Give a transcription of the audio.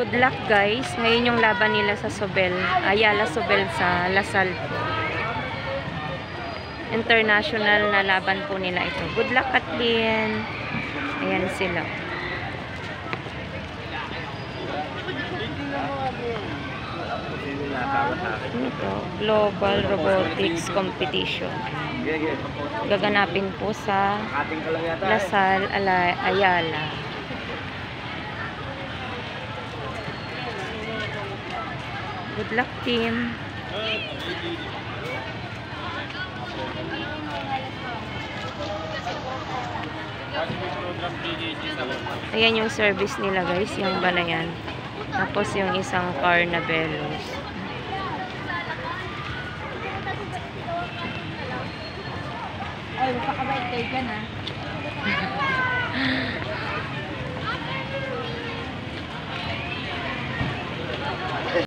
Good luck guys. Ngayon yung laban nila sa Sobel. Ayala Sobel sa Lasal po. International na laban po nila ito. Good luck Kathleen. Ayan sila. Ito, Global Robotics Competition. Gaganapin po sa Lasal, Ayala. Good luck team. Ayan yung service nila guys, yung banayan. Tapos yung isang car na Velos. Ay, makakabait kayo dyan ha.